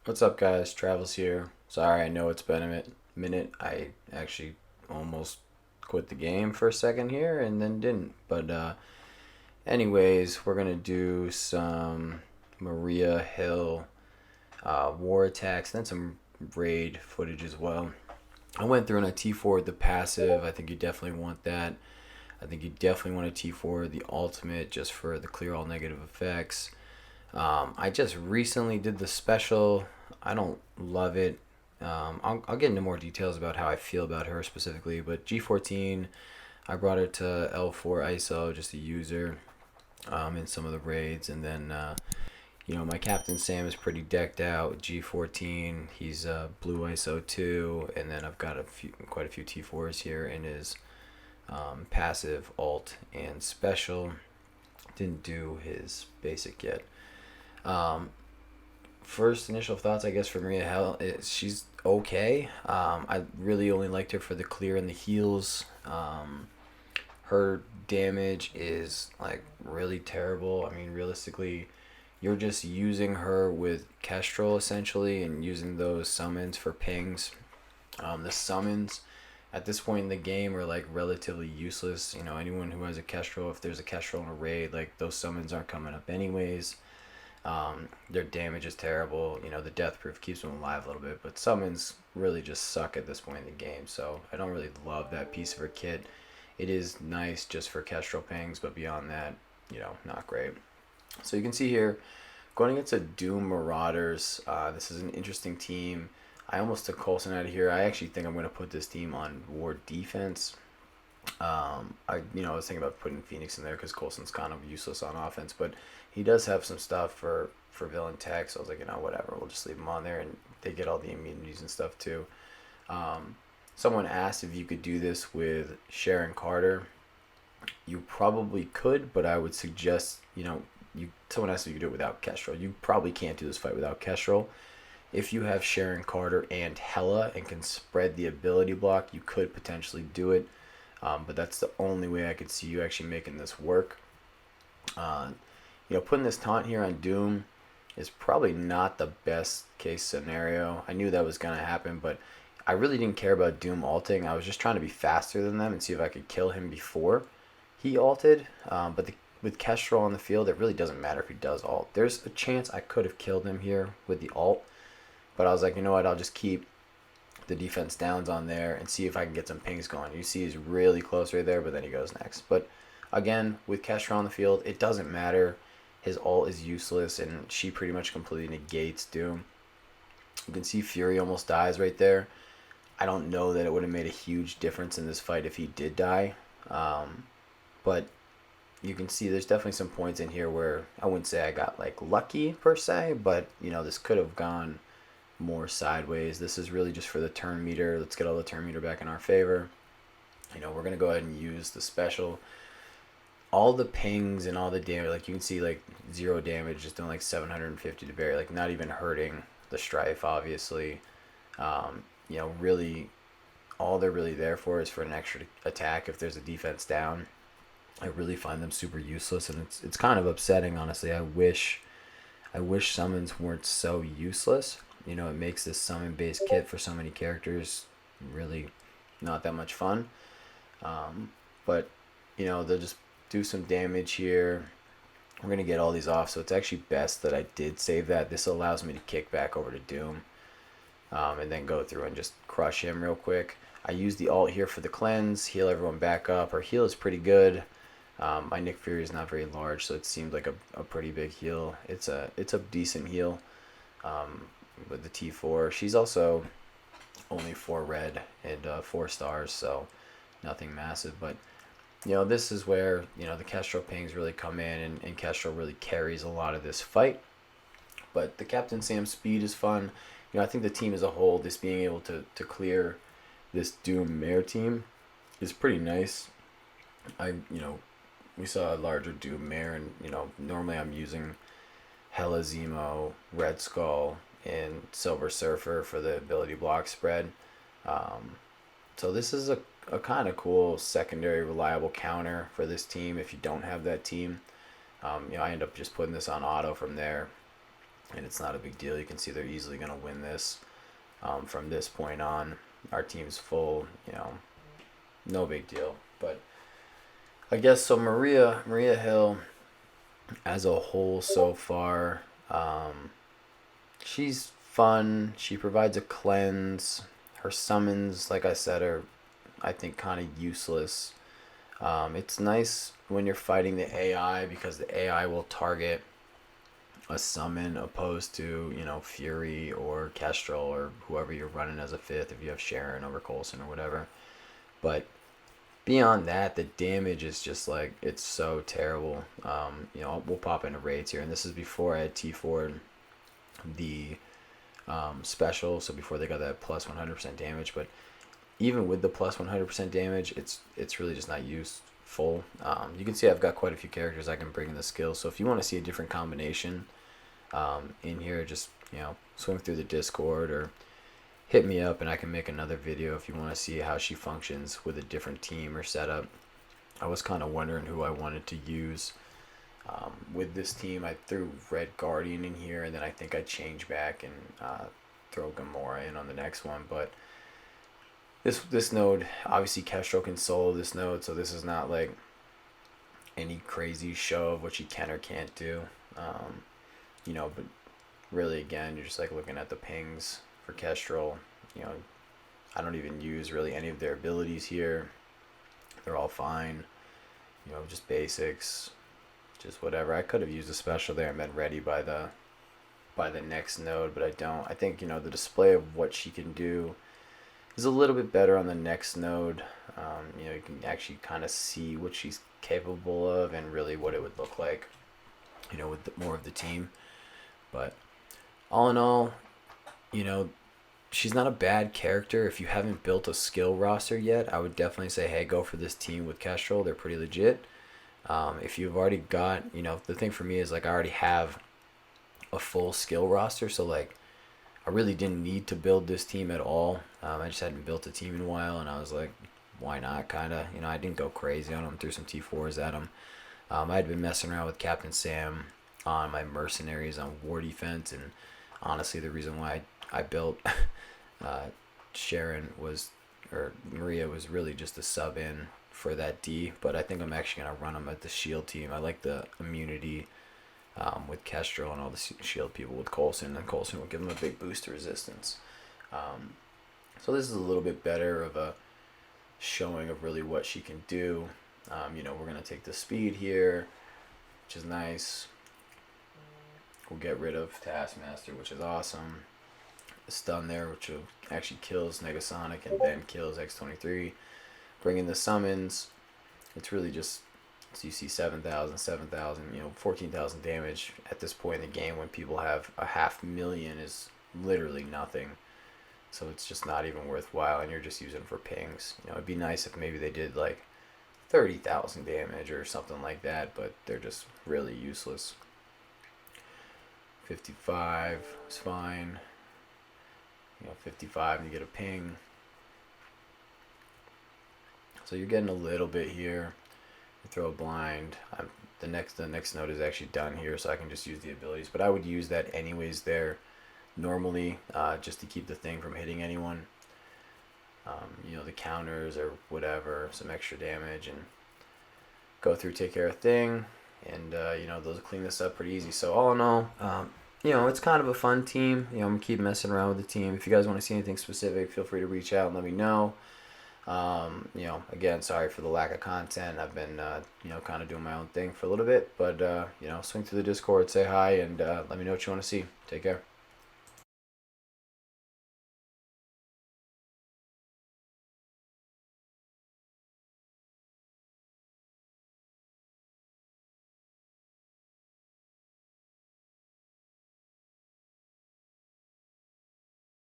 What's up, guys? Travels here. Sorry, I know it's been a minute. I actually almost quit the game for a second here and then didn't. Anyways, we're gonna do some Maria Hill war attacks, then some raid footage as well. I went through on a T4 with the passive. I think you definitely want that. I think you definitely want a T4 the ultimate just for the clear all negative effects. I just recently did the special. I don't love it. I'll get into more details about how I feel about her specifically, but G14, I brought her to L4 ISO just to use her in some of the raids, and then my Captain Sam is pretty decked out. G14, he's blue ISO too, and then I've got quite a few T4s here in his passive, alt, and special. Didn't do his basic yet. Um, First initial thoughts, I guess, for Maria Hell is she's okay. I really only liked her for the clear and the heals. Her damage is like really terrible. I mean, realistically, you're just using her with Kestrel essentially and using those summons for pings. The summons at this point in the game are like relatively useless. Anyone who has a Kestrel, if there's a Kestrel in a raid, like those summons aren't coming up anyways. Their damage is terrible. The death proof keeps them alive a little bit, but summons really just suck at this point in the game. So I don't really love that piece of her kit. It is nice just for Kestrel pings, but beyond that, not great. So you can see here, going against a Doom Marauders, this is an interesting team. I almost took Coulson out of here. I actually think I'm going to put this team on war defense. I was thinking about putting Phoenix in there because Coulson's kind of useless on offense, but he does have some stuff for villain tech. So I was like, whatever, we'll just leave him on there, and they get all the immunities and stuff too. Someone asked if you could do this with Sharon Carter. You probably could, but I would suggest, someone asked if you could do it without Kestrel. You probably can't do this fight without Kestrel. If you have Sharon Carter and Hela and can spread the ability block, you could potentially do it. But that's the only way I could see you actually making this work. Putting this taunt here on Doom is probably not the best case scenario. I knew that was going to happen, but I really didn't care about Doom alting. I was just trying to be faster than them and see if I could kill him before he alted. With Kestrel on the field, it really doesn't matter if he does alt. There's a chance I could have killed him here with the alt, but I was like, you know what, I'll just keep the defense downs on there and see if I can get some pings going. You see he's really close right there, but then he goes next. But again, with Kestrel on the field, it doesn't matter. His ult is useless, and she pretty much completely negates Doom. You can see Fury almost dies right there. I don't know that it would have made a huge difference in this fight if he did die. But you can see there's definitely some points in here where I wouldn't say I got like lucky per se, but this could have gone more sideways. This is really just for the turn meter. Let's get all the turn meter back in our favor. We're gonna go ahead and use the special. All the pings and all the damage, like you can see, like 0 damage, just doing like 750 to bury, like not even hurting the strife. Obviously, really, all they're really there for is for an extra attack if there's a defense down. I really find them super useless, and it's kind of upsetting, honestly. I wish summons weren't so useless. It makes this summon based kit for so many characters really not that much fun. But they'll just do some damage here. We're gonna get all these off, so it's actually best that I did save that. This allows me to kick back over to Doom, and then go through and just crush him real quick. I use the ult here for the cleanse, heal everyone back up. Our heal is pretty good. My Nick Fury is not very large, so it seemed like a pretty big heal. It's a decent heal. With the T4, she's also only 4 red and 4 stars, so nothing massive. But this is where the Kestrel pings really come in, and Kestrel really carries a lot of this fight. But the Captain Sam speed is fun. I think the team as a whole, this being able to clear this Doom Mare team is pretty nice. We saw a larger Doom Mare, and normally I'm using Hela Zemo, Red Skull, and Silver Surfer for the ability block spread. So this is a kind of cool secondary reliable counter for this team if you don't have that team. I end up just putting this on auto from there. and it's not a big deal. You can see they're easily going to win this from this point on. Our team's full, no big deal. But I guess so. Maria Hill, as a whole, so far, she's fun. She provides a cleanse. Her summons, like I said, are, I think, kind of useless. It's nice when you're fighting the AI because the AI will target a summon opposed to, Fury or Kestrel or whoever you're running as a fifth if you have Sharon over Coulson or whatever. But beyond that, the damage is just like, it's so terrible. We'll pop into raids here, and this is before I had T4 the special, so before they got that plus 100% damage. But even with the plus 100% damage, it's really just not useful. You can see I've got quite a few characters I can bring in the skills, so if you want to see a different combination in here, just swing through the Discord or hit me up and I can make another video if you want to see how she functions with a different team or setup. I was kind of wondering who I wanted to use with this team. I threw Red Guardian in here, and then I think I change back and throw Gamora in on the next one. But this node, obviously Kestrel can solo this node, so this is not like any crazy show of what she can or can't do. But really, again, you're just like looking at the pings for Kestrel. I don't even use really any of their abilities here. They're all fine. Just basics, just whatever. I could have used a special there and been ready by the next node, but I don't. I think the display of what she can do is a little bit better on the next node. You can actually kind of see what she's capable of and really what it would look like, with more of the team. But all in all, she's not a bad character. If you haven't built a skill roster yet, I would definitely say, hey, go for this team with Kestrel. They're pretty legit. If you've already got, the thing for me is like I already have a full skill roster, so like I really didn't need to build this team at all. I just hadn't built a team in a while, and I was like, why not? Kind of, I didn't go crazy on them. Threw some T4s at them. I had been messing around with Captain Sam on my mercenaries on war defense, and honestly, the reason why I built Sharon or Maria was really just a sub in for that D, but I think I'm actually going to run them at the shield team. I like the immunity with Kestrel and all the shield people with Coulson, and Coulson will give them a big boost to resistance. So this is a little bit better of a showing of really what she can do. We're going to take the speed here, which is nice. We'll get rid of Taskmaster, which is awesome. The stun there, which actually kills Negasonic and then kills X-23. Bring in the summons. It's really just, so you see 7,000, 14,000 damage at this point in the game when people have 500,000 is literally nothing. So it's just not even worthwhile, and you're just using it for pings. It'd be nice if maybe they did like 30,000 damage or something like that, but they're just really useless. 55 is fine. 55 and you get a ping. So you're getting a little bit here. You throw a blind. The next node is actually done here, so I can just use the abilities. But I would use that anyways there normally, just to keep the thing from hitting anyone. The counters or whatever, some extra damage, and go through, take care of thing, and those clean this up pretty easy. So all in all, it's kind of a fun team. I'm gonna keep messing around with the team. If you guys want to see anything specific, feel free to reach out and let me know. Again, sorry for the lack of content. I've been kind of doing my own thing for a little bit, but swing through the Discord, say hi, and let me know what you want to see. Take care.